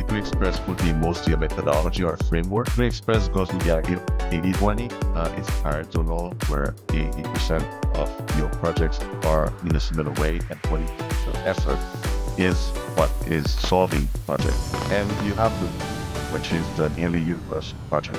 P3 Express would be mostly a methodology or a framework. P3 Express goes with the idea of 80-20. It's horizontal, where 80% of your projects are in a similar way, and 20% of effort is what is solving project. And you have the, which is the nearly universal project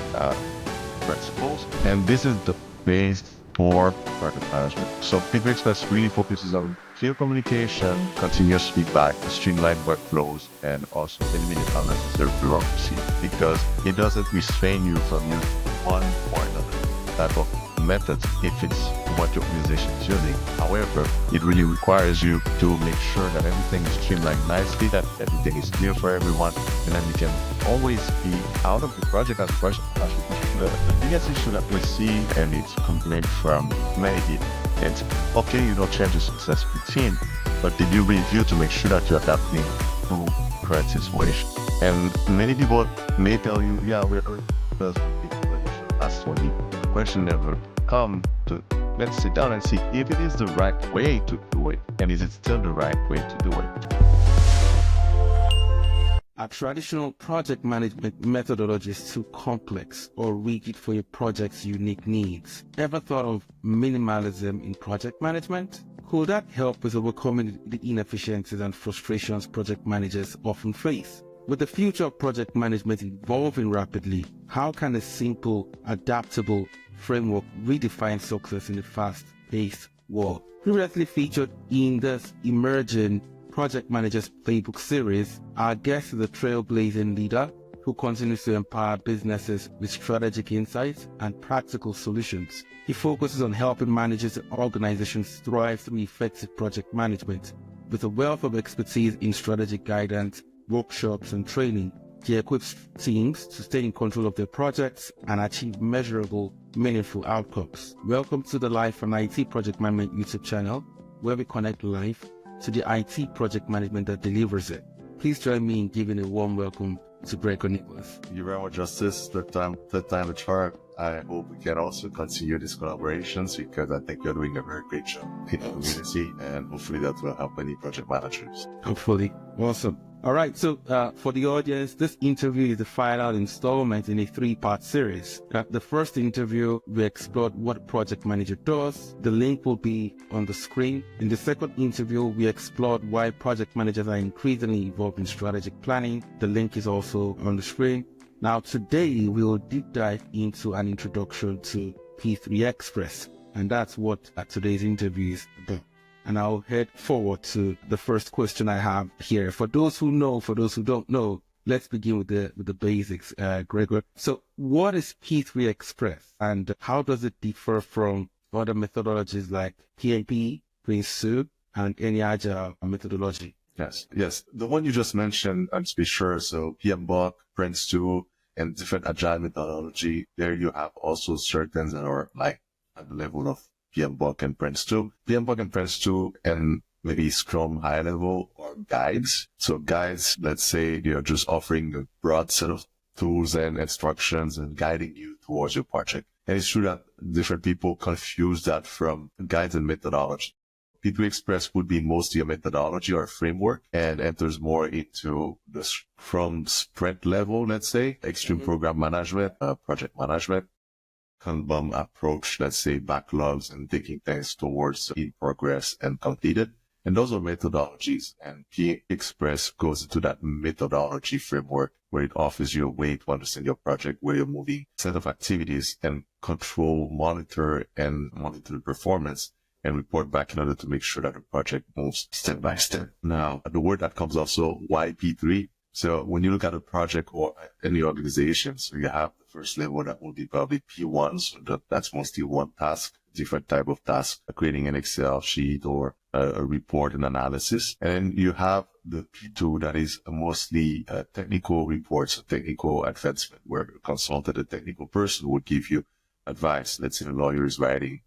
principles. And this is the base for project management. So P3 Express really focuses on clear communication, continuous feedback, streamlined workflows, and also eliminate unnecessary bureaucracy, because it doesn't restrain you from using one or another type of methods if it's what your organization is using. However, it really requires you to make sure that everything is streamlined nicely, that everything is clear for everyone, and then you can always be out of the project as a project. The biggest issue that we see, and it's complaint from many people, it's okay, you don't change the success routine, but did you review to make sure that you're adapting to current situation? And many people may tell you, yeah, we're that's what the question never come to. Let's sit down and see if it is the right way to do it, and is it still the right way to do it. Are traditional project management methodologies too complex or rigid for your project's unique needs? Ever thought of minimalism in project management? Could that help with overcoming the inefficiencies and frustrations project managers often face? With the future of project management evolving rapidly, how can a simple, adaptable framework redefine success in a fast-paced world? Previously featured in this emerging Project Managers Playbook series, our guest is a trailblazing leader who continues to empower businesses with strategic insights and practical solutions. He focuses on helping managers and organizations thrive through effective project management. With a wealth of expertise in strategic guidance, workshops, and training, he equips teams to stay in control of their projects and achieve measurable, meaningful outcomes. Welcome to the Life on IT Project Management YouTube channel, where we connect life to the IT project management that delivers it. Please join me in giving a warm welcome to Gregor Nicolas. Thank you very much, Justice. Third time the charm. I hope we can also continue these collaborations, because I think you're doing a very great job in the community, and hopefully that will help many project managers. Hopefully. Awesome. All right, so for the audience, this interview is the final installment in a 3-part series. The first interview, we explored what a project manager does. The link will be on the screen. In the second interview, we explored why project managers are increasingly involved in strategic planning. The link is also on the screen. Now, today, we will deep dive into an introduction to P3 Express, and that's what today's interview is about. And I'll head forward to the first question I have here. For those who know, for those who don't know, let's begin with the basics, Gregor. So what is P3 Express, and how does it differ from other methodologies like PMP, Prince2, and any agile methodology? Yes. The one you just mentioned, to be sure, so PMBOK, Prince2, and different agile methodology, there you have also certain that are like at the level of PMBOK and Prince2. PMBOK and Prince2 and maybe Scrum high level or guides. So guides, let's say you're just offering a broad set of tools and instructions and guiding you towards your project. And it's true that different people confuse that from guides and methodology. P3 Express would be mostly a methodology or a framework, and enters more into the from sprint level, let's say, extreme program management, project management. Kanban approach, let's say backlogs and taking things towards in progress and completed. And those are methodologies. And P Express goes into that methodology framework where it offers you a way to understand your project, where you're moving, set of activities, and control, monitor the performance, and report back in order to make sure that the project moves step by step. Now, the word that comes also, why P3? So when you look at a project or any organization, so you have the first level that will be probably P1, so that's mostly one task, different type of task, creating an Excel sheet or a report and analysis. And then you have the P2 that is mostly technical reports, technical advancement, where a consultant, a technical person would give you advice. Let's say a lawyer is writing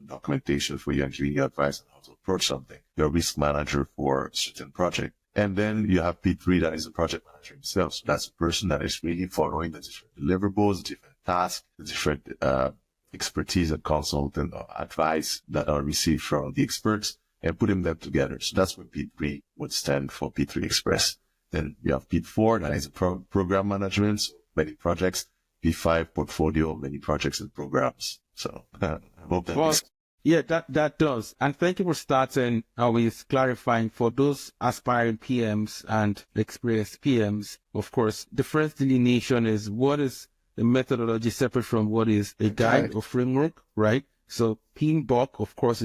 documentation for you and giving you advice on how to approach something. You're a risk manager for a certain project. And then you have P3 that is a project manager himself. So that's a person that is really following the different deliverables, the different tasks, the different expertise and consultant or advice that are received from the experts and putting them together. So that's what P3 would stand for, P3 Express. Then you have P4, that is program management, so many projects. P5, portfolio, many projects and programs. So I hope that makes. Yeah, that does. And thank you for starting with clarifying for those aspiring PMs and experienced PMs. Of course, the first delineation is what is the methodology separate from what is a guide or framework, right? So PMBOK, of course,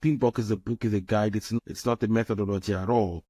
PMBOK is a book, is a guide. It's not the methodology at all.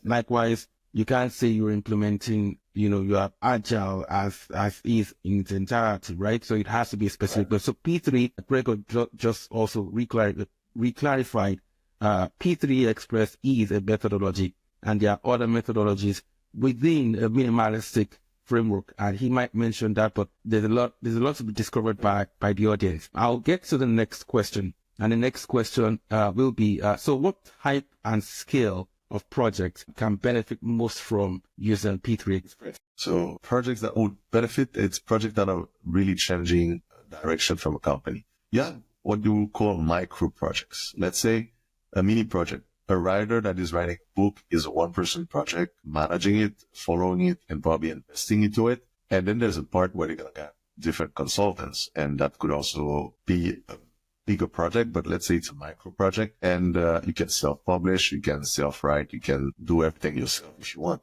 Likewise, you can't say you're implementing, you are agile as is in its entirety, right? So it has to be a specific. Right. So P3, Gregor just also reclarified, P3 Express is a methodology, and there are other methodologies within a minimalistic framework. And he might mention that, but there's a lot to be discovered by the audience. I'll get to the next question. And the next question will be, so what type and scale of projects can benefit most from using P3 Express? So projects that would benefit, it's projects that are really changing direction from a company. Yeah, what you call micro projects. Let's say a mini project. A writer that is writing a book is a one-person project, managing it, following it, and probably investing into it. And then there's a part where you're going to get different consultants, and that could also be a bigger project, but let's say it's a micro project, and you can self-publish, you can self-write, you can do everything yourself if you want.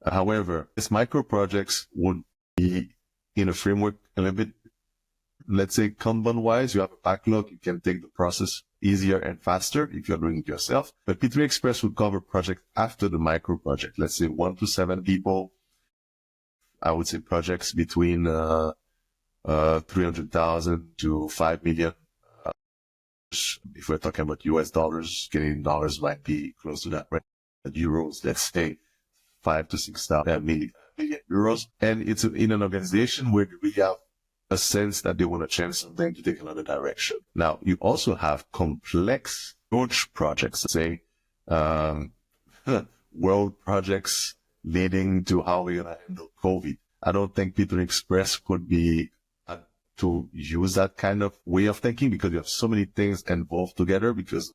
However, these micro projects would be in a framework a little bit, let's say Kanban-wise, you have a backlog, you can take the process easier and faster if you're doing it yourself. But P3 Express would cover projects after the micro project, let's say 1 to 7 people. I would say projects between 300,000 to 5 million. If we're talking about US dollars, Canadian dollars might be close to that, right? Euros, let's say 5 to 6 million euros. And it's in an organization where we have a sense that they want to change something to take another direction. Now, you also have complex approach projects, say, world projects leading to how we're going to handle COVID. I don't think P3 Express could be to use that kind of way of thinking because you have so many things involved together because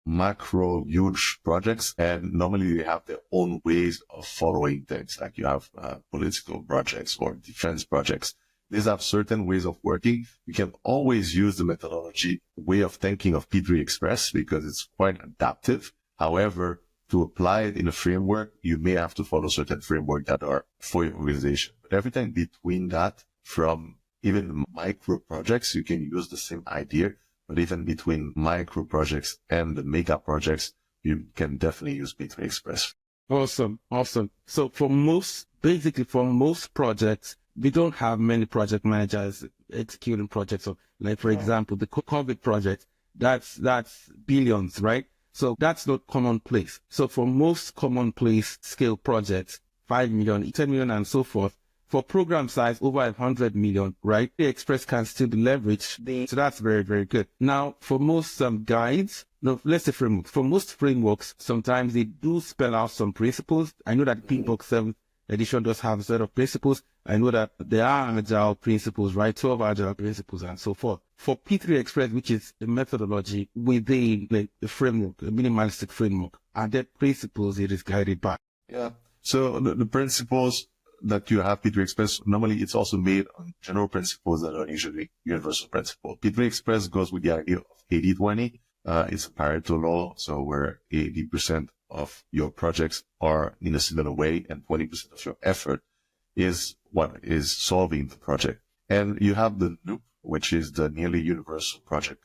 macro, huge projects, and normally they have their own ways of following things. Like you have political projects or defense projects. These have certain ways of working. You can always use the methodology way of thinking of P3 Express because it's quite adaptive. However, to apply it in a framework, you may have to follow certain framework that are for your organization. But everything between that, from even micro projects, you can use the same idea, but even between micro projects and the mega projects, you can definitely use P3 Express. Awesome. So for most projects, we don't have many project managers executing projects. So like, for example, the COVID project, that's billions, right? So that's not commonplace. So for most commonplace scale projects, 5 million, 10 million and so forth, for program size over 100 million, right? The Express can still be leveraged. So that's very, very good. Now, for most guides, no, let's say frameworks. For most frameworks, sometimes they do spell out some principles. I know that PMBOK 7th edition does have a set of principles. I know that there are agile principles, right? 12 agile principles and so forth. For P3 Express, which is the methodology within the framework, the minimalistic framework, are there principles it is guided by? Yeah. So the principles that you have P3 Express, normally it's also made on general principles that are usually universal principles. P3 Express goes with the idea of 80-20. It's a Pareto law, so where 80% of your projects are in a similar way and 20% of your effort is what is solving the project. And you have the NUP, which is the nearly universal project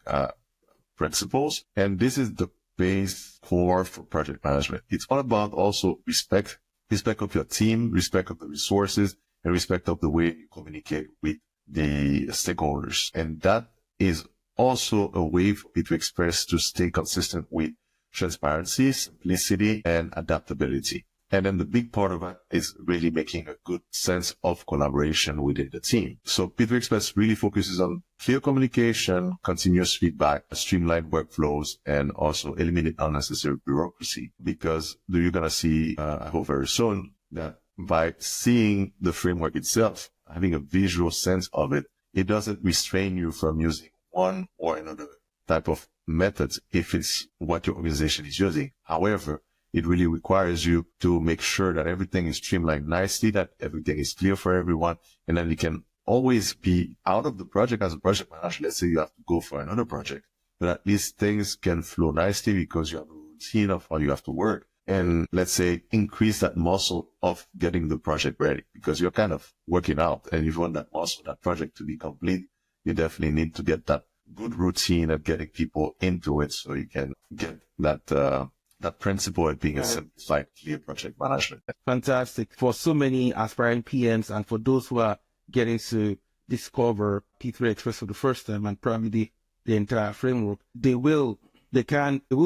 principles. And this is the base core for project management. It's all about also respect of your team, respect of the resources, and respect of the way you communicate with the stakeholders. And that is also a way for P3 Express to stay consistent with transparency, simplicity, and adaptability. And then the big part of it is really making a good sense of collaboration within the team. So P3 Express really focuses on clear communication, continuous feedback, streamlined workflows, and also eliminate unnecessary bureaucracy. Because you're going to see, I hope very soon, that by seeing the framework itself, having a visual sense of it, it doesn't restrain you from using one or another type of methods if it's what your organization is using. However, it really requires you to make sure that everything is streamlined nicely, that everything is clear for everyone, and then you can always be out of the project as a project manager. Let's say you have to go for another project, but at least things can flow nicely because you have a routine of how you have to work. And let's say increase that muscle of getting the project ready, because you're kind of working out, and if you want that muscle, that project to be complete, you definitely need to get that good routine of getting people into it so you can get that principle of being a simplified, clear project management. Fantastic. For so many aspiring PMs and for those who are getting to discover P3 Express for the first time and probably the entire framework, they will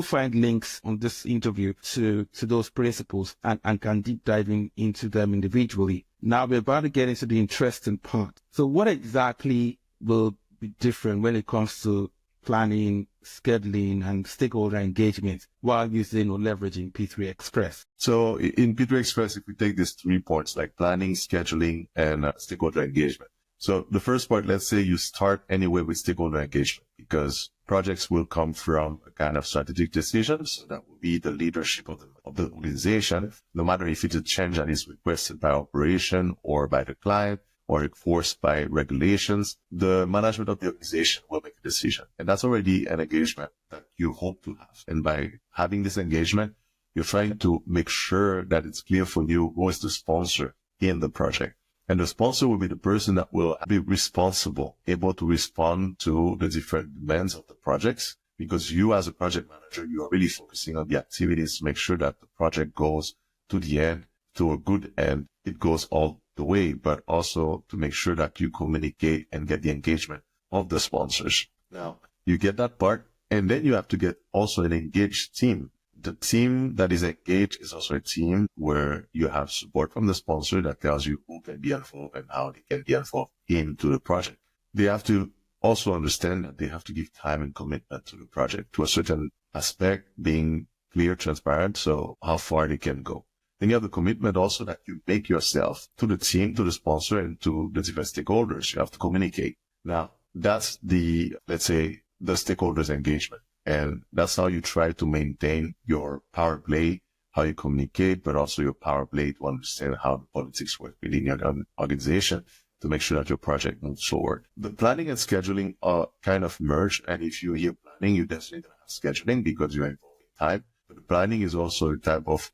find links on this interview to those principles and can deep diving into them individually. Now we're about to get into the interesting part. So what exactly will be different when it comes to planning, scheduling, and stakeholder engagement while using or leveraging P3 Express? So in P3 Express, if we take these 3 points like planning, scheduling, and stakeholder engagement. So the first part, let's say you start anyway with stakeholder engagement, because projects will come from a kind of strategic decision. So that will be the leadership of the organization, no matter if it's a change that is requested by operation or by the client or enforced by regulations. The management of the organization will make a decision. And that's already an engagement that you hope to have. And by having this engagement, you're trying to make sure that it's clear for you who is the sponsor in the project. And the sponsor will be the person that will be responsible, able to respond to the different demands of the projects, because you as a project manager, you are really focusing on the activities to make sure that the project goes to the end, to a good end. It goes all the way, but also to make sure that you communicate and get the engagement of the sponsors. Now, you get that part, and then you have to get also an engaged team. The team that is engaged is also a team where you have support from the sponsor that tells you who can be involved and how they can be involved into the project. They have to also understand that they have to give time and commitment to the project to a certain aspect, being clear, transparent, so how far they can go. Then you have the commitment also that you make yourself to the team, to the sponsor, and to the different stakeholders. You have to communicate. Now, that's let's say, the stakeholders engagement. And that's how you try to maintain your power play, how you communicate, but also your power play to understand how the politics work within your organization to make sure that your project moves forward. The planning and scheduling are kind of merged. And if you hear planning, you definitely don't have scheduling because you're involving time. But the planning is also a type of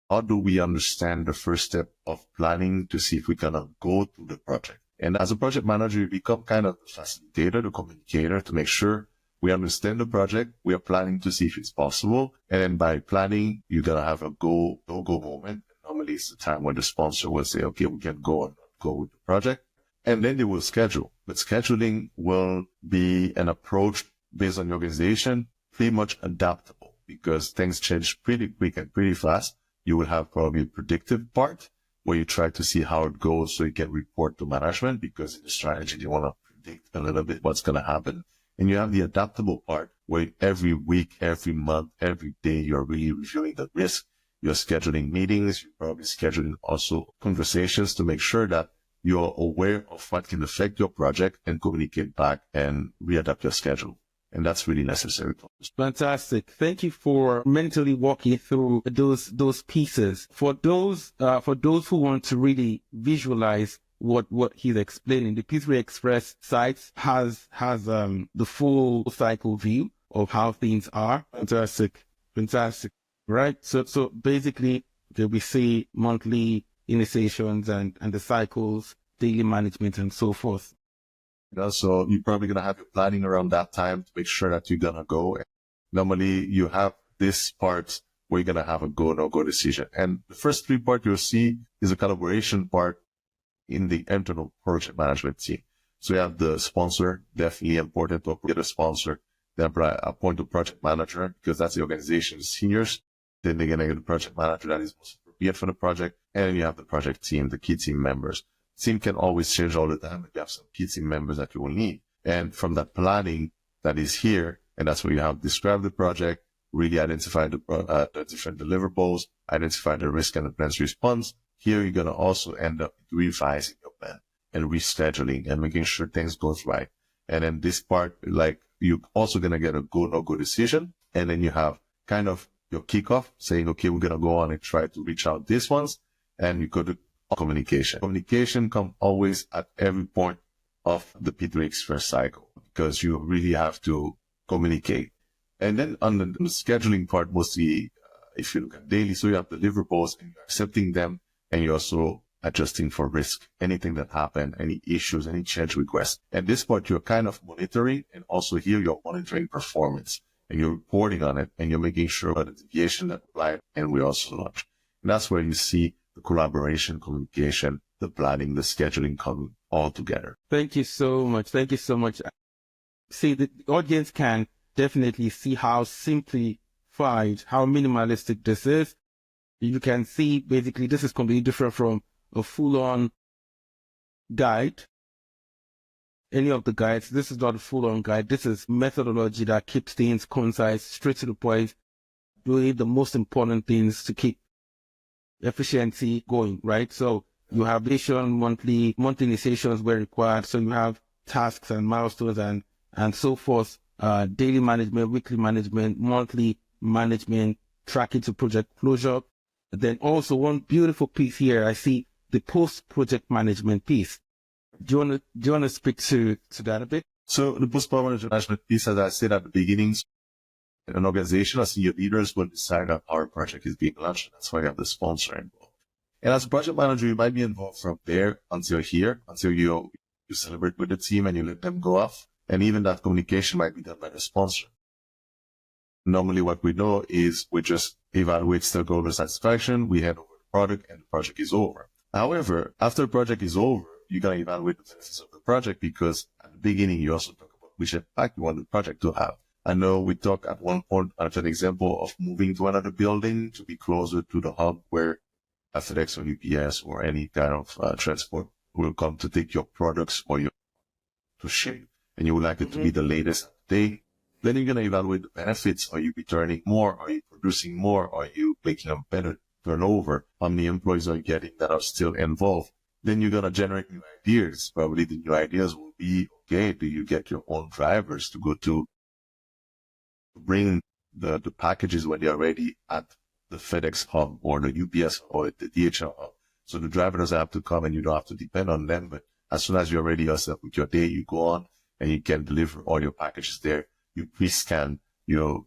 how do we understand the first step of planning to see if we can go to the project. And as a project manager, you become kind of the facilitator, the communicator to make sure we understand the project. We are planning to see if it's possible. And then by planning, you're going to have a no-go moment. Normally it's the time when the sponsor will say, okay, we can go or not go with the project. And then they will schedule. But scheduling will be an approach based on your organization, pretty much adaptable because things change pretty quick and pretty fast. You will have probably a predictive part where you try to see how it goes so you can report to management, because in the strategy, you want to predict a little bit what's going to happen. And you have the adaptable part where every week, every month, every day, you're really reviewing the risk. You're scheduling meetings. You're probably scheduling also conversations to make sure that you're aware of what can affect your project and communicate back and readapt your schedule. And that's really necessary. Fantastic. Thank you for mentally walking through those pieces. For those who want to really visualize what he's explaining, the P3 Express site has the full cycle view of how things are. Fantastic. Right. So basically, we see monthly initiations and the cycles, daily management, and so forth. So you're probably going to have your planning around that time to make sure that you're going to go. And normally you have this part where you're going to have a go, no go decision. And the first 3 parts you'll see is a collaboration part in the internal project management team. So you have the sponsor, definitely important to get a sponsor, then appoint a project manager because that's the organization's seniors. Then they're going to get a project manager that is most appropriate for the project. And then you have the project team, the key team members. Team can always change all the time, but you have some key team members that you will need. And from that planning that is here, and that's where you have described the project, really identify the different deliverables, identify the risk and the plan's response. Here, you're going to also end up revising your plan and rescheduling and making sure things goes right. And then this part, like, you're also going to get a go, no go decision. And then you have kind of your kickoff, saying, okay, we're going to go on and try to reach out these ones. And you go to communication. Communication comes always at every point of the P3 Express cycle because you really have to communicate. And then on the scheduling part, mostly if you look at daily, so you have deliverables and you're accepting them and you're also adjusting for risk, anything that happened, any issues, any change requests. And this part you're kind of monitoring, and also here you're monitoring performance and you're reporting on it and you're making sure that the deviation that applied and we also launch. And that's where you see the collaboration, communication, the planning, the scheduling coming all together. Thank you so much. Thank you so much. See, the audience can definitely see how simplified, how minimalistic this is. You can see basically this is completely different from a full-on guide. Any of the guides, this is not a full-on guide. This is methodology that keeps things concise, straight to the point, doing the most important things to keep efficiency going, right? So you have vision, monthly initiations where required. So you have tasks and milestones and so forth, daily management, weekly management, monthly management, tracking to project closure. Then also one beautiful piece here, I see the post-project management piece. Do you want to speak to that a bit? So the post-project management piece, as I said at the beginning, an organization or senior leaders will decide on how a project is being launched. That's why you have the sponsor involved. And as a project manager, you might be involved from there until here, until you celebrate with the team and you let them go off. And even that communication might be done by the sponsor. Normally what we know is we just evaluate stakeholder satisfaction, we hand over the product, and the project is over. However, after the project is over, you're going to evaluate the benefits of the project because at the beginning you also talk about which impact you want the project to have. I know we talked at one point at an example of moving to another building to be closer to the hub where FedEx or UPS or any kind of transport will come to take your products or to ship, and you would like it to be the latest day. Then you're going to evaluate the benefits. Are you returning more? Are you producing more? Are you making a better turnover? How many employees are you getting that are still involved? Then you're going to generate new ideas. Probably the new ideas will be, okay, do you get your own drivers to go to bring the packages when they're ready at the FedEx hub or the UPS or the DHL hub? So the driver doesn't have to come and you don't have to depend on them. But as soon as you're ready yourself with your day, you go on and you can deliver all your packages there. You pre-scan, you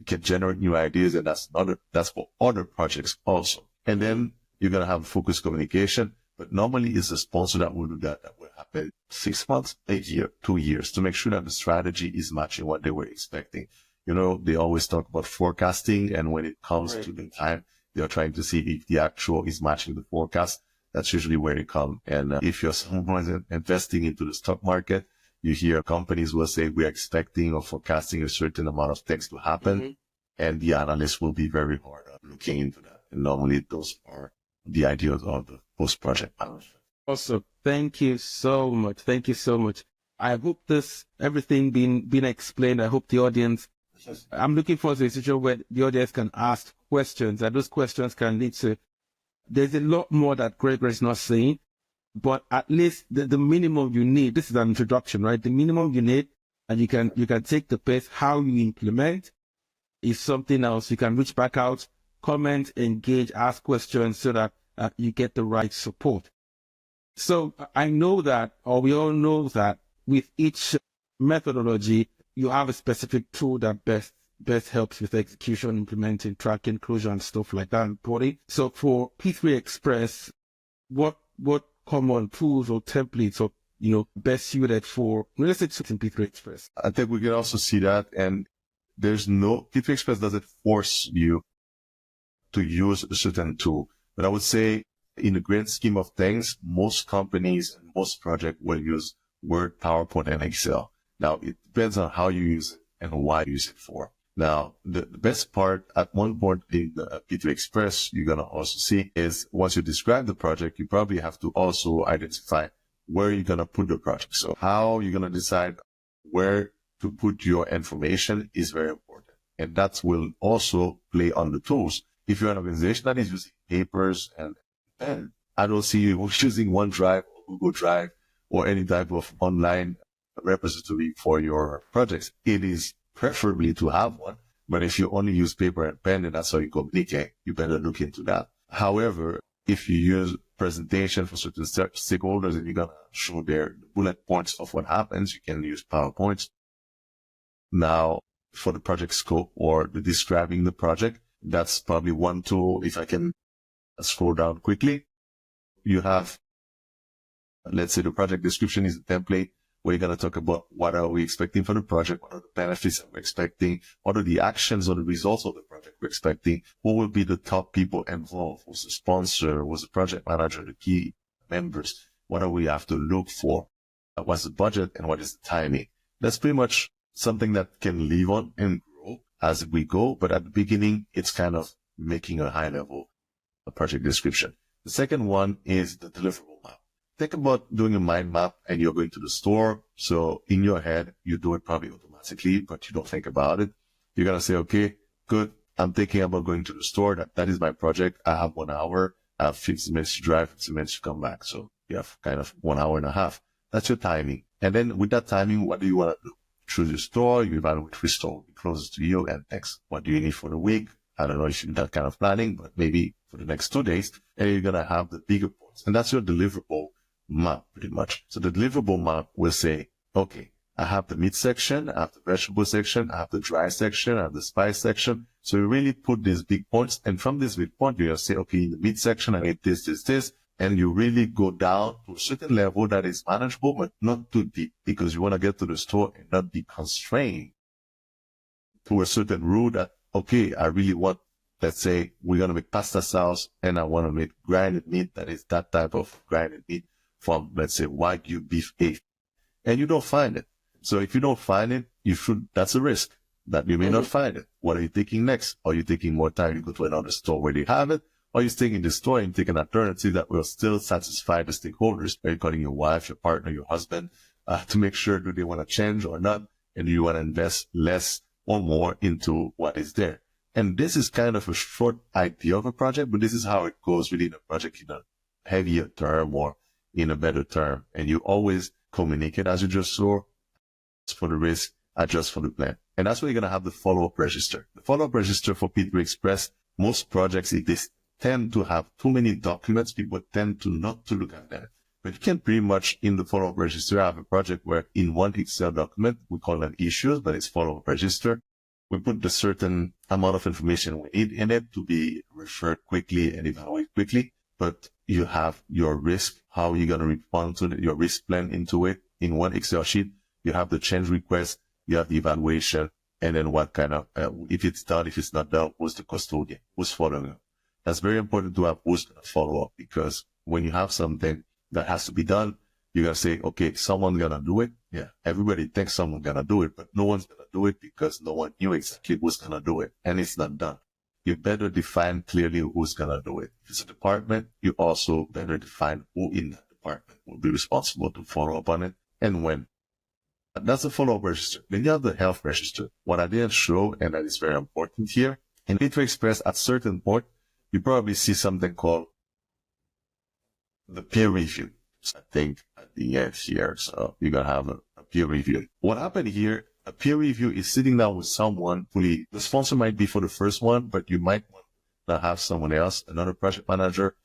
can generate new ideas, and that's for other projects also. And then you're going to have focused communication, but normally it's a sponsor that will do that. That will happen 6 months, a year, 2 years to make sure that the strategy is matching what they were expecting. You know, they always talk about forecasting, and when it comes to the time, they're trying to see if the actual is matching the forecast. That's usually where they come. And if you're someone investing into the stock market, you hear companies will say we're expecting or forecasting a certain amount of things to happen, and the analysts will be very hard at looking into that. And normally those are the ideas of the post-project management. Also, thank you so much. Thank you so much. I hope everything been explained. I hope the audience, I'm looking forward to a situation where the audience can ask questions, and those questions can lead to, there's a lot more that Gregor is not saying. But at least the minimum you need, this is an introduction, right? The minimum you need, and you can take the pace. How you implement is something else. You can reach back out, comment, engage, ask questions so that you get the right support. So I know that, or we all know that with each methodology, you have a specific tool that best helps with execution, implementing, tracking, closure, and stuff like that, reporting. So for P3 Express, what common tools or templates or, best suited for real estate in P3 Express? I think we can also see that, and P3 Express doesn't force you to use a certain tool. But I would say in the grand scheme of things, most companies and most projects will use Word, PowerPoint, and Excel. Now, it depends on how you use it and why you use it for. Now, the best part at one point in the P3 Express, you're going to also see is once you describe the project, you probably have to also identify where you're going to put the project. So how you're going to decide where to put your information is very important. And that will also play on the tools. If you're an organization that is using papers and pen, I don't see you using OneDrive or Google Drive or any type of online repository for your projects. It is preferably to have one, But if you only use paper and pen and that's how you communicate, you better look into that. However, if you use presentation for certain stakeholders and you're going to show their bullet points of what happens, you can use PowerPoint. Now, for the project scope or the describing the project, that's probably one tool. If I can scroll down quickly, you have, let's say the project description is a template where you're going to talk about what are we expecting for the project, what are the benefits that we're expecting, what are the actions or the results of the project we're expecting, who will be the top people involved, who's the sponsor, who's the project manager, the key members, what do we have to look for, what's the budget, and what is the timing. That's pretty much something that can live on and grow as we go, but at the beginning, it's kind of making a high level project description. The second one is the deliverable map. Think about doing a mind map and you're going to the store. So in your head, you do it probably automatically, but you don't think about it. You're going to say, okay, good. I'm thinking about going to the store. That is my project. I have 1 hour. I have 50 minutes to drive, 50 minutes to come back. So you have kind of 1 hour and a half. That's your timing. And then with that timing, what do you want to do? Choose your store. You evaluate which store will be closest to you. And next, what do you need for the week? I don't know if you do that kind of planning, but maybe for the next 2 days, and you're going to have the bigger points. And that's your deliverable map, pretty much. So the deliverable map will say, okay, I have the meat section, I have the vegetable section, I have the dry section, I have the spice section. So you really put these big points. And from this big point, you'll say, okay, in the meat section, I need this. And you really go down to a certain level that is manageable, but not too deep, because you want to get to the store and not be constrained to a certain rule that, okay, I really want, let's say we're going to make pasta sauce and I want to make grinded meat that is that type of grinded meat from, let's say, Wagyu beef A. And you don't find it. So if you don't find it, that's a risk that you may not find it. What are you taking next? Are you taking more time? You go to another store where they have it, or you staying in the store and take an alternative that will still satisfy the stakeholders. Are you calling your wife, your partner, your husband, to make sure do they want to change or not? And do you want to invest less or more into what is there? And this is kind of a short idea of a project, but this is how it goes within a project in a heavier term or in a better term. And you always communicate, as you just saw, for the risk, adjust for the plan. And that's where you're going to have the follow-up register. The follow-up register for P3 Express, most projects, if they tend to have too many documents, people tend to not to look at that. But you can pretty much, in the follow-up register, have a project where in one Excel document, we call that issues, but it's follow-up register. We put the certain amount of information we need in it to be referred quickly and evaluate quickly. But you have your risk, how you're going to respond to your risk plan into it in one Excel sheet. You have the change request, you have the evaluation, and then what kind of, if it's done, if it's not done, who's the custodian, who's following up. That's very important to have who's going to follow up, because when you have something that has to be done, you're going to say, okay, someone's going to do it. Yeah, everybody thinks someone's going to do it, but no one's going to do it because no one knew exactly who's going to do it, and it's not done. You better define clearly who's going to do it. If it's a department, you also better define who in that department will be responsible to follow up on it and when. That's the follow-up register. Then you have the health register. What I didn't show, and that is very important here, in P3 Express, at certain point, you probably see something called the peer review. I think at the end here, so you're going to have a peer review. What happened here, a peer review is sitting down with someone the sponsor might be for the first one, but you might want to have someone else, another project manager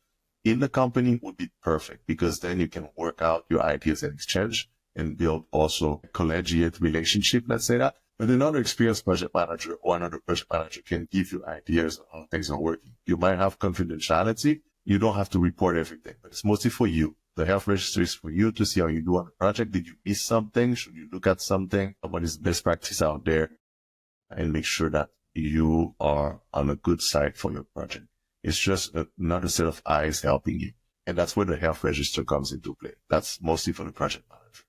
in the company would be perfect, because then you can work out your ideas and exchange and build also a collegiate relationship, let's say that. But another experienced project manager or another project manager can give you ideas on how things are working. You might have confidentiality. You don't have to report everything, but it's mostly for you. The health register is for you to see how you do on the project. Did you miss something? Should you look at something? What is the best practice out there? And make sure that you are on a good side for your project. It's just another set of eyes helping you. And that's where the health register comes into play. That's mostly for the project manager.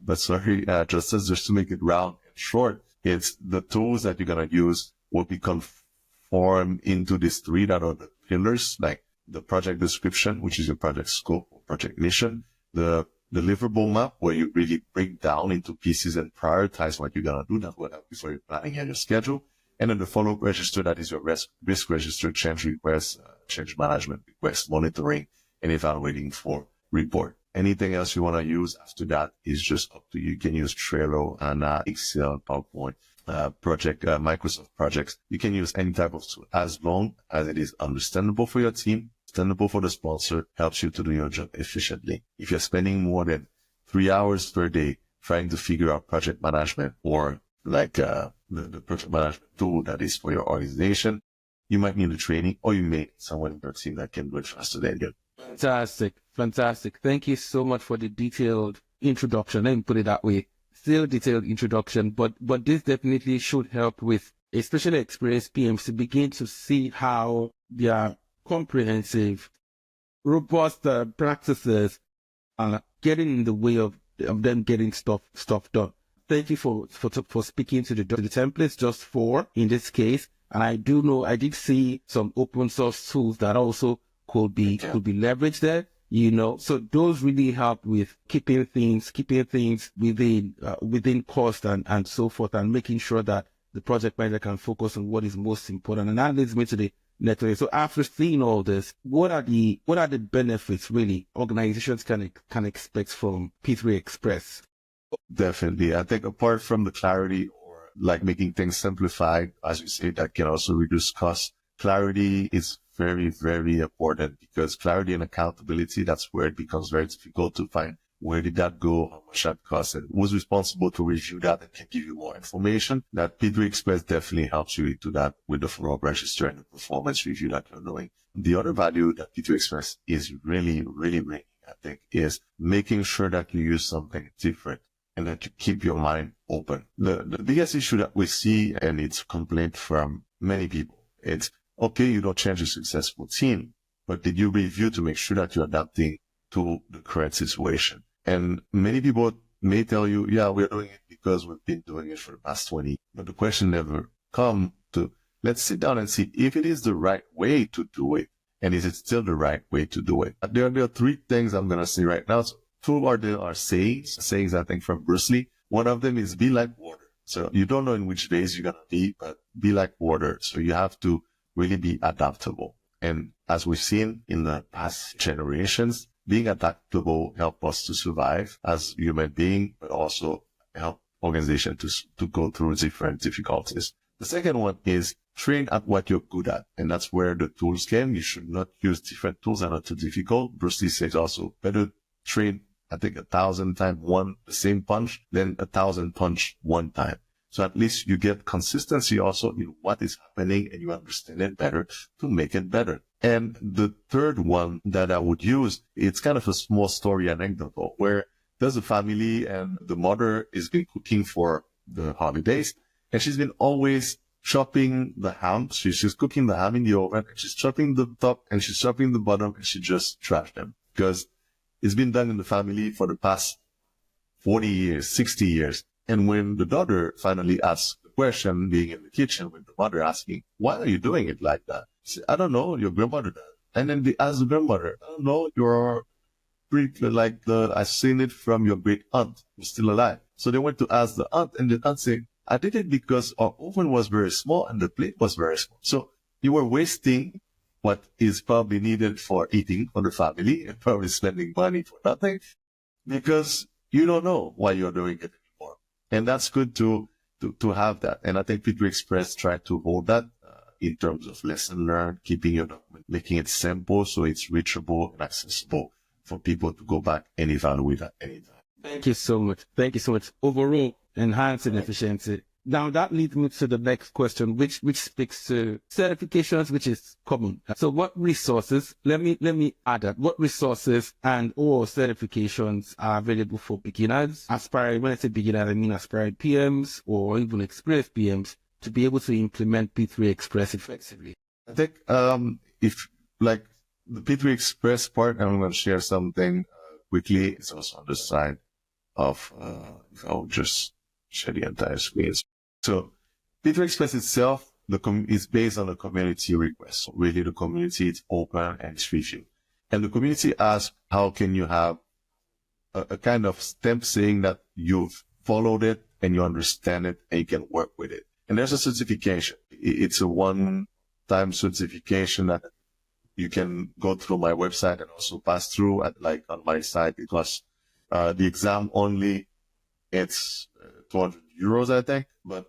But sorry, just to make it round and short, it's the tools that you're going to use will be conformed into these three that are the pillars, like the project description, which is your project scope or project mission, the deliverable map, where you really break down into pieces and prioritize what you're going to do. That will help you for your planning and your schedule. And then the follow-up register, that is your risk register, change requests, change management requests, monitoring, and evaluating for report. Anything else you want to use after that is just up to you. You can use Trello, and Excel, PowerPoint. Microsoft projects. You can use any type of tool as long as it is understandable for your team, understandable for the sponsor, helps you to do your job efficiently. If you're spending more than 3 hours per day trying to figure out project management or like the project management tool that is for your organization, you might need a training, or you may need someone in your team that can do it faster than you. Fantastic. Fantastic. Thank you so much for the detailed introduction. Let me put it that way. Still detailed introduction, but this definitely should help with especially experienced PMs to begin to see how their comprehensive, robust practices are getting in the way of them getting stuff done. Thank you for speaking to the templates just for, in this case. And I did see some open source tools that also could be leveraged there, so those really help with keeping things within cost and so forth, and making sure that the project manager can focus on what is most important. And that leads me to the network. So after seeing all this, what are the benefits really organizations can expect from P3 Express? Definitely. I think apart from the clarity or like making things simplified, as you say, that can also reduce costs. Clarity is very, very important, because clarity and accountability, that's where it becomes very difficult to find where did that go, how much that cost, and who's responsible to review that and can give you more information. That P3 Express definitely helps you to that with the follow-up register and the performance review that you're doing. The other value that P3 Express is really, really bringing, I think, is making sure that you use something different and that you keep your mind open. The biggest issue that we see, and it's a complaint from many people, it's, okay, you don't change a successful team, but did you review to make sure that you're adapting to the current situation? And many people may tell you, yeah, we're doing it because we've been doing it for the past 20. But the question never comes to, let's sit down and see if it is the right way to do it. And is it still the right way to do it? There are 3 things I'm going to say right now. So 2 are sayings, I think, from Bruce Lee. One of them is be like water. So you don't know in which phase you're going to be, but be like water. So you have to really be adaptable. And as we've seen in the past generations, being adaptable help us to survive as human beings, but also help organizations to go through different difficulties. The second one is train at what you're good at. And that's where the tools came. You should not use different tools that are too difficult. Bruce Lee says also better train, I think, 1,000 times the same punch than 1,000 punch one time. So at least you get consistency also in what is happening, and you understand it better to make it better. And the third one that I would use, it's kind of a small story anecdote where there's a family and the mother is been cooking for the holidays, and she's been always chopping the ham. She's cooking the ham in the oven, and she's chopping the top and she's chopping the bottom, and she just trashed them because it's been done in the family for the past 40 years, 60 years. And when the daughter finally asks the question, being in the kitchen with the mother asking, why are you doing it like that? She said, I don't know, your grandmother does. And then they ask the grandmother, I don't know, I've seen it from your great aunt who's still alive. So they went to ask the aunt, and the aunt said, I did it because our oven was very small and the plate was very small. So you were wasting what is probably needed for eating for the family and probably spending money for nothing because you don't know why you're doing it anymore. And that's good to have that. And I think P3 Express tried to hold that in terms of lesson learned, keeping your document, making it simple so it's reachable and accessible for people to go back and evaluate at any time. Thank you so much. Thank you so much. Overall, enhancing efficiency. Now that leads me to the next question, which speaks to certifications, which is common. So what resources, let me add that, what resources and or certifications are available for beginners, aspiring, when I say beginner, I mean aspiring PMs or even experienced PMs to be able to implement P3 Express effectively? I think, if like the P3 Express part, I'm going to share something quickly. It's also on the side of, I'll just share the entire screen. So P3 Express itself, is based on a community request. So really the community is open and it's reviewed. And the community asks, how can you have a kind of stamp saying that you've followed it and you understand it and you can work with it. And there's a certification. It's a one-time certification that you can go through my website and also pass through on my site, because the exam only, it's 200 euros, I think. But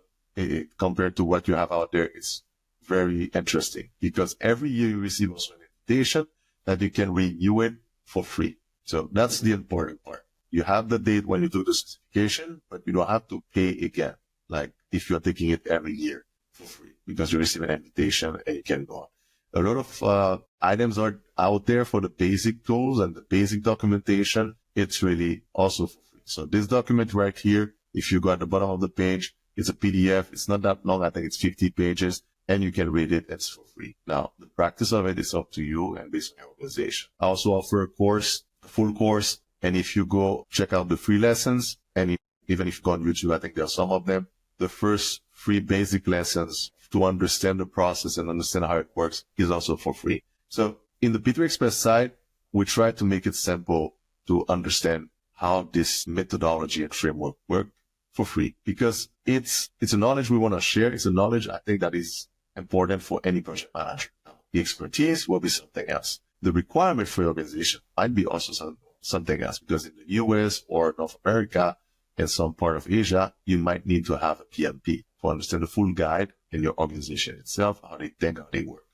compared to what you have out there, it's very interesting because every year you receive also an invitation that you can renew it for free. So that's the important part. You have the date when you do the certification, but you don't have to pay again. Like if you're taking it every year for free because you receive an invitation and you can go on. A lot of items are out there for the basic tools and the basic documentation. It's really also for free. So this document right here, if you go at the bottom of the page, it's a PDF. It's not that long. I think it's 50 pages and you can read it. It's for free. Now, the practice of it is up to you and based on your organization. I also offer a course, a full course. And if you go check out the free lessons, and even if you go on YouTube, I think there are some of them, the first free basic lessons to understand the process and understand how it works is also for free. So in the P3 Express side, we try to make it simple to understand how this methodology and framework work for free because it's a knowledge we want to share. It's a knowledge I think that is important for any project manager. The expertise will be something else. The requirement for your organization might be also something else because in the US or North America and some part of Asia, you might need to have a PMP to understand the full guide in your organization itself, how they think, how they work.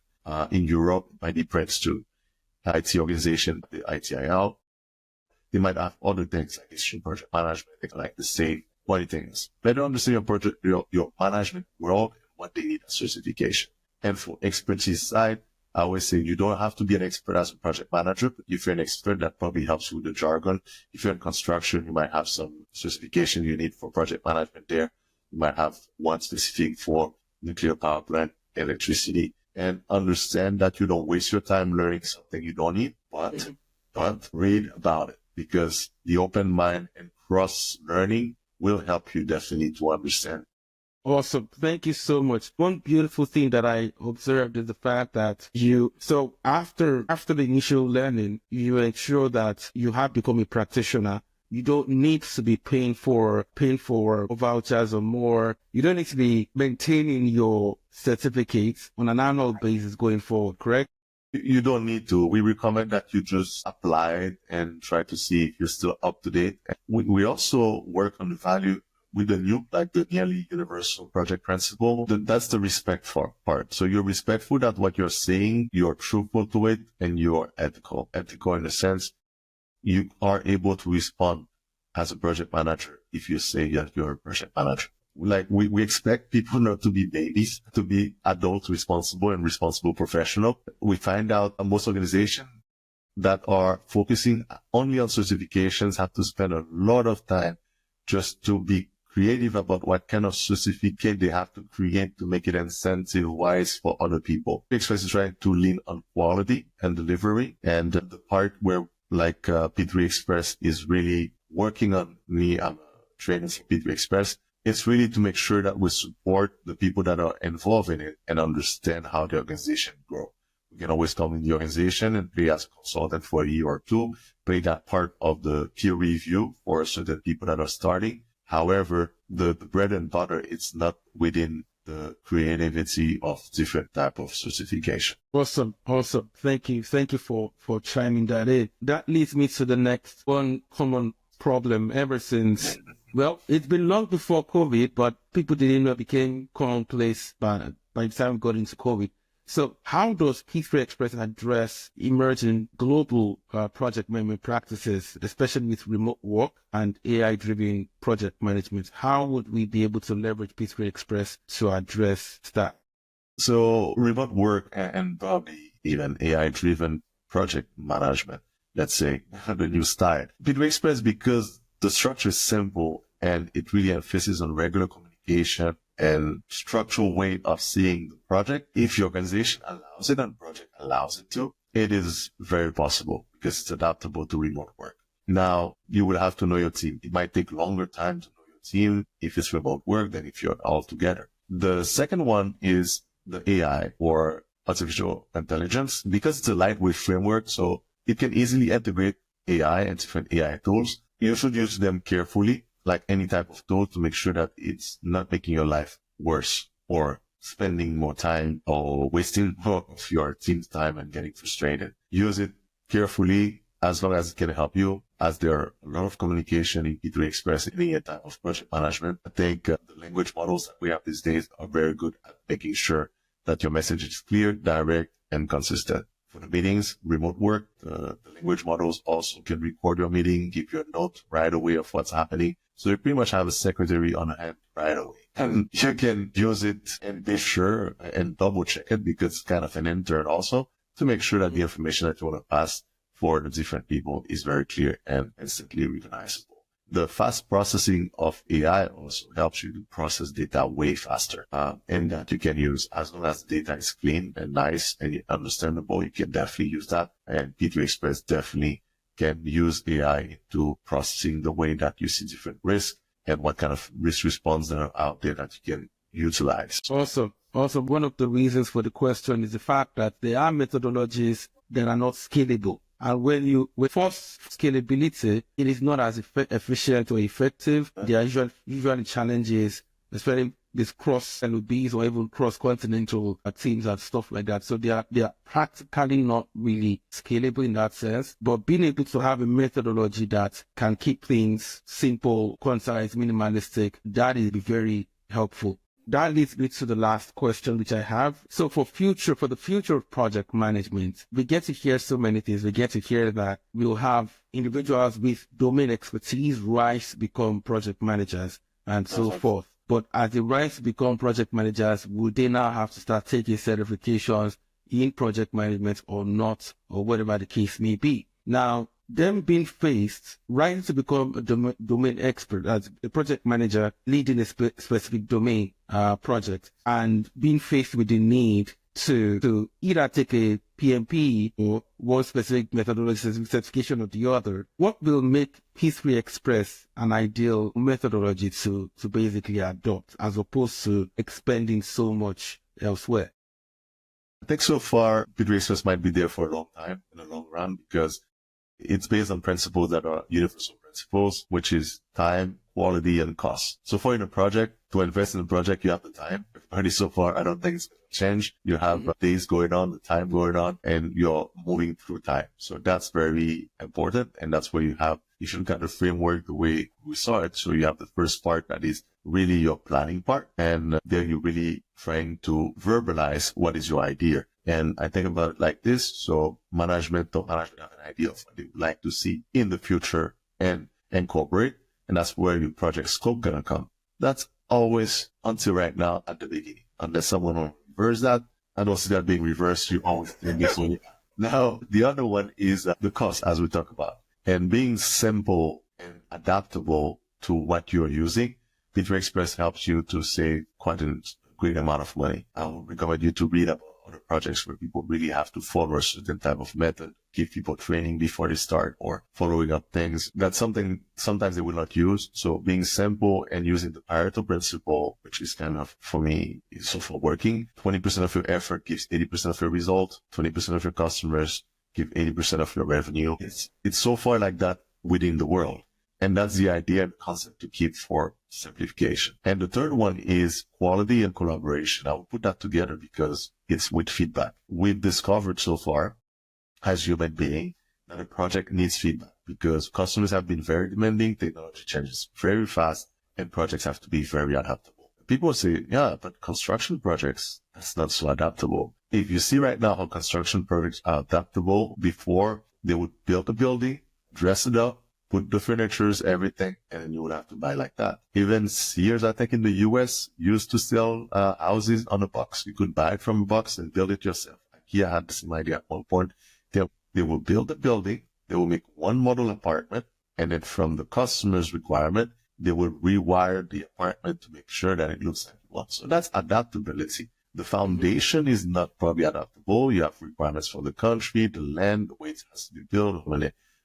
In Europe, it might be Prince 2, IT organization, the ITIL. They might have other things like issue project management, they like the same. What things. Better understand your project, your management world and what they need as certification. And for expertise side, I always say you don't have to be an expert as a project manager, but if you're an expert, that probably helps you with the jargon. If you're in construction, you might have some certification you need for project management there. You might have one specific for nuclear power plant, electricity, and understand that you don't waste your time learning something you don't need, but read about it because the open mind and cross learning will help you definitely to understand. Awesome. Thank you so much. One beautiful thing that I observed is the fact that so after the initial learning, you ensure that you have become a practitioner. You don't need to be paying for vouchers or more. You don't need to be maintaining your certificates on an annual basis going forward, correct? You don't need to. We recommend that you just apply it and try to see if you're still up to date. We also work on the value with the new, like the nearly universal project principle. That's the respect for part. So you're respectful that what you're saying, you're truthful to it, and you're ethical. Ethical in the sense you are able to respond as a project manager if you say that you're a project manager. Like we expect people not to be babies, to be adults, responsible and responsible professional. We find out most organizations that are focusing only on certifications have to spend a lot of time just to be creative about what kind of certificate they have to create to make it incentive-wise for other people. Express is trying to lean on quality and delivery, and the part where like P3 Express is really working on me. I'm a trainer for P3 Express. It's really to make sure that we support the people that are involved in it and understand how the organization grows. We can always come in the organization and play as a consultant for a year or two, play that part of the peer review for certain people that are starting. However, the bread and butter, it's not within the creativity of different type of certification. Awesome. Thank you for chiming that in. That leads me to the next one common problem ever since, well, it's been long before COVID, but people didn't know it became commonplace by the time we got into COVID. So how does P3 Express address emerging global project management practices, especially with remote work and AI-driven project management? How would we be able to leverage P3 Express to address that? So remote work and probably even AI-driven project management, let's say, the new style. P3 Express, because the structure is simple and it really emphasizes on regular communication and structural way of seeing the project. If your organization allows it and the project allows it to, it is very possible because it's adaptable to remote work. Now, you will have to know your team. It might take longer time to know your team if it's remote work than if you're all together. The second one is the AI or artificial intelligence, because it's a lightweight framework, so it can easily integrate AI and different AI tools. You should use them carefully, like any type of tool, to make sure that it's not making your life worse or spending more time or wasting more of your team's time and getting frustrated. Use it carefully as long as it can help you. as there are a lot of communication in P3 Express in any type of project management, I think the language models that we have these days are very good at making sure that your message is clear, direct, and consistent. For the meetings, remote work, the language models also can record your meeting, give you a note right away of what's happening. So you pretty much have a secretary on hand right away. And you can use it and be sure and double check it, because it's kind of an intern also, to make sure that the information that you want to pass for the different people is very clear and instantly recognizable. The fast processing of AI also helps you to process data way faster, and that you can use as long as the data is clean and nice and understandable. You can definitely use that, and P3 Express definitely can use AI to processing the way that you see different risks and what kind of risk response that are out there that you can utilize. Also, one of the reasons for the question is the fact that there are methodologies that are not scalable. And when you force scalability, it is not as efficient or effective. There are usually challenges, especially with cross LOBs or even cross-continental teams and stuff like that. So they are practically not really scalable in that sense. But being able to have a methodology that can keep things simple, concise, minimalistic, that is very helpful. That leads me to the last question which I have. So for the future of project management, we get to hear so many things. We get to hear that we'll have individuals with domain expertise rise to become project managers and so forth. But as they rise to become project managers, will they now have to start taking certifications in project management or not, or whatever the case may be? Now, them being faced, rising to become a domain expert as a project manager leading a specific domain project, and being faced with the need to either take a PMP or one specific methodology certification or the other, what will make P3 Express an ideal methodology to basically adopt, as opposed to expending so much elsewhere? I think so far, P3 Express might be there for a long time in the long run, because it's based on principles that are universal principles, which is time, quality, and cost. So for in a project, to invest in a project, you have the time. Already so far, I don't think it's going to change. You have days going on, the time going on, and you're moving through time. So that's very important. And that's where you should kind of framework the way we saw it. So you have the first part that is really your planning part. And there you're really trying to verbalize what is your idea. And I think about it like this. So management have an idea of what they would like to see in the future and incorporate. And that's where your project scope gonna come. That's always, until right now, at the beginning. Unless someone will reverse that. I don't see that being reversed. You always think this way. Now, the other one is the cost, as we talk about. And being simple and adaptable to what you're using, P3 Express helps you to save quite a great amount of money. I would recommend you to read about other projects where people really have to follow a certain type of method, give people training before they start, or following up things. That's something sometimes they will not use. So being simple and using the Pareto principle, which is kind of, for me, is also working. 20% of your effort gives 80% of your result. 20% of your customers give 80% of your revenue. It's so far like that within the world. And that's the idea and concept to keep for simplification. And the third one is quality and collaboration. I will put that together because it's with feedback. We've discovered so far, as human beings, that a project needs feedback, because customers have been very demanding, technology changes very fast, and projects have to be very adaptable. People say, yeah, but construction projects, that's not so adaptable. If you see right now how construction projects are adaptable, before they would build a building, dress it up, put the furnitures, everything, and then you would have to buy like that. Even Sears, I think in the US, used to sell houses on a box. You could buy it from a box and build it yourself. IKEA had the same idea at one point. They will build a building, they will make one model apartment, and then from the customer's requirement, they will rewire the apartment to make sure that it looks like you want. So that's adaptability. The foundation is not probably adaptable. You have requirements for the country, the land, the way it has to be built, how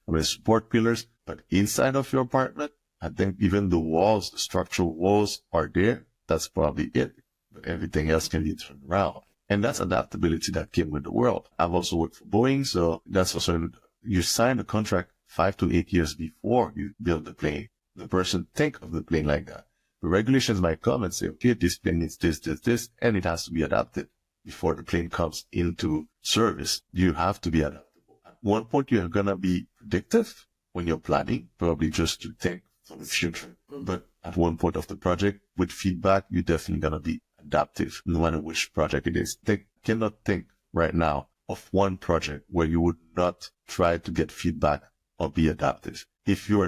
many support pillars. But inside of your apartment, I think even the walls, the structural walls are there. That's probably it. But everything else can be turned around. And that's adaptability that came with the world. I've also worked for Boeing, so that's also, you sign a contract 5 to 8 years before you build the plane. The person think of the plane like that. The regulations might come and say, okay, this plane needs this, and it has to be adapted before the plane comes into service. You have to be adaptable. At one point, you're going to be predictive, when you're planning, probably just to think for the future. But at one point of the project, with feedback, you're definitely going to be adaptive, no matter which project it is. Cannot think right now of one project where you would not try to get feedback or be adaptive. If you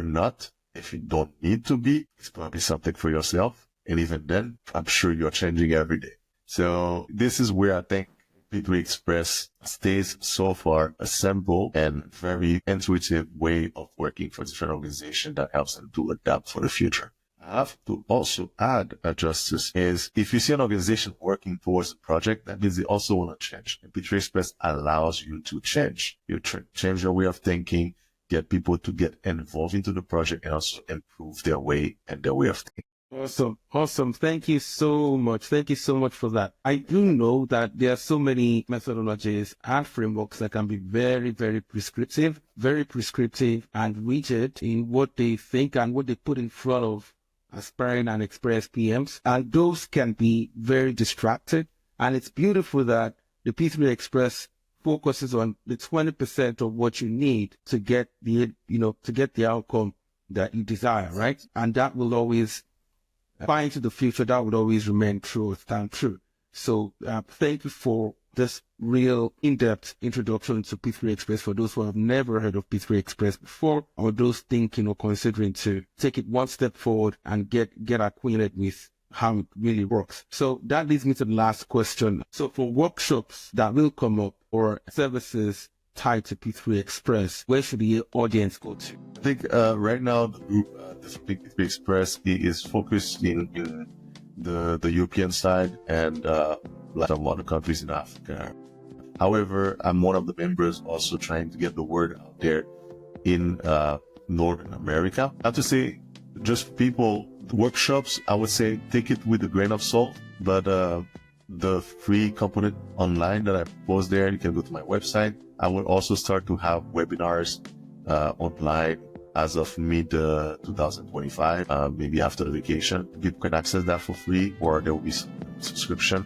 don't need to be, it's probably something for yourself. And even then, I'm sure you're changing every day. So this is where I think P3 Express stays so far a simple and very intuitive way of working for different organizations that helps them to adapt for the future. I have to also add, Justice, is if you see an organization working towards a project, that means they also want to change. And P3 Express allows you to change. You change your way of thinking, get people to get involved into the project, and also improve their way and their way of thinking. Awesome. Thank you so much. Thank you so much for that. I do know that there are so many methodologies and frameworks that can be very, very prescriptive and rigid in what they think and what they put in front of aspiring and experienced PMs. And those can be very distracted. And it's beautiful that the P3 Express focuses on the 20% of what you need to get the outcome that you desire, right? And that will always, far into the future, that would always remain true. So thank you for this real in-depth introduction to P3 Express for those who have never heard of P3 Express before, or those thinking or considering to take it one step forward and get acquainted with how it really works. So that leads me to the last question. So for workshops that will come up or services tied to P3 Express, where should the audience go to? I think right now the group, the P3 Express is focused in the European side and some other countries in Africa. However, I'm one of the members also trying to get the word out there in Northern America. I have to say, just people, workshops, I would say take it with a grain of salt, but the free component online that I post there, you can go to my website. I will also start to have webinars online as of mid-2025, maybe after the vacation. People can access that for free, or there will be some subscription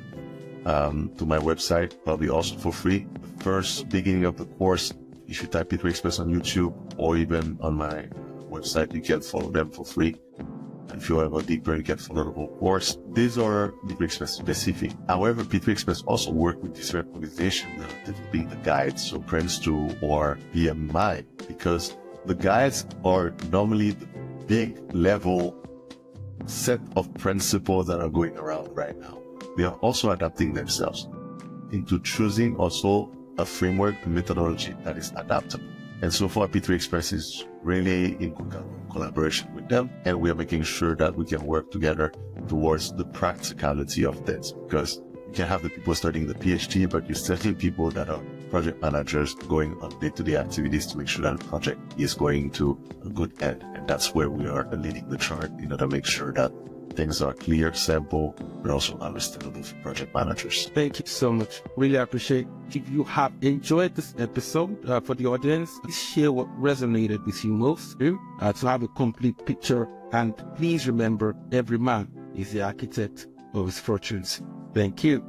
to my website, probably also for free. The first beginning of the course, if you type P3 Express on YouTube or even on my website, you can follow them for free. And if you want to go deeper, you can follow the whole course. These are P3 Express specific. However, P3 Express also work with different organizations that are developing the guides, so Prince2 or PMI, because the guides are normally the big level set of principles that are going around right now. They are also adapting themselves into choosing also a framework, a methodology that is adaptable. And so far, P3 Express is really in collaboration with them, and we are making sure that we can work together towards the practicality of this, because you can have the people studying the PhD, but you still need people that are project managers going on day-to-day activities to make sure that the project is going to a good end. And that's where we are leading the chart in order to make sure that things are clear, simple, but also understandable for project managers. Thank you so much. Really appreciate it. If you have enjoyed this episode, for the audience, please share what resonated with you most to have a complete picture. And please remember, every man is the architect of his fortunes. Thank you.